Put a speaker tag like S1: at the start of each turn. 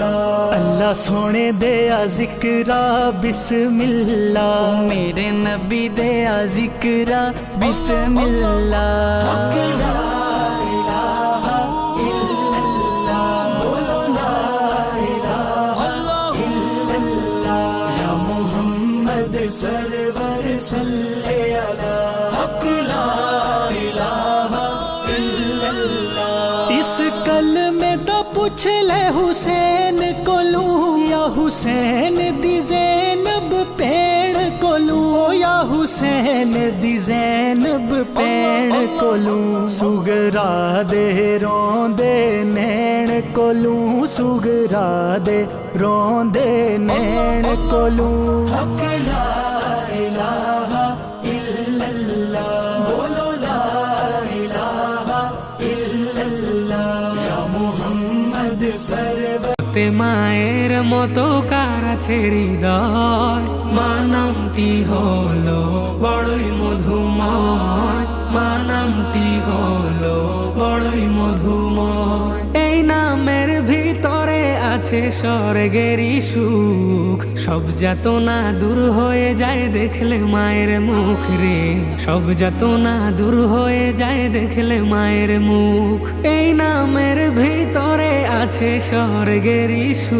S1: अल्लाह सोने दिया जिक्रा बिस्मिल्लाह, मेरे नबी दिया जिक्रा बिस्मिल्लाह। सरवर सल्ले अला हक ला इलाहा इल्लल्लाह। इस कलमे दा पुछ ले हुसैन कोलू, या हुसैन दी ज़ैनब भैण कोलू, या हुसैन दी ज़ैनब भैण कोलू। सुगरा दे रोंदे नैण कोलू, सुगरा दे रोंदे नैण कोलू। हक ला इलाहा इल्लल्लाह, बोलो ला इलाहा इल्लल्लाह। या मुहम्मद सरवर তে মায়ের মতো কারা ছেড়ি হৃদয়, মা নামটি হলো বড়ই মধুময়, মা নামটি হলো বড়ই মধুময়। এই নামের ভিতরে আছে স্বর্গেরই সুখ, সব যাতনা দূর হয়ে যায় দেখলে মায়ের মুখ রে, সব যাতনা দূর হয়ে যায় দেখলে মায়ের মুখ। এই নামের ভিতরে আছে স্বর্গেরই সুখ।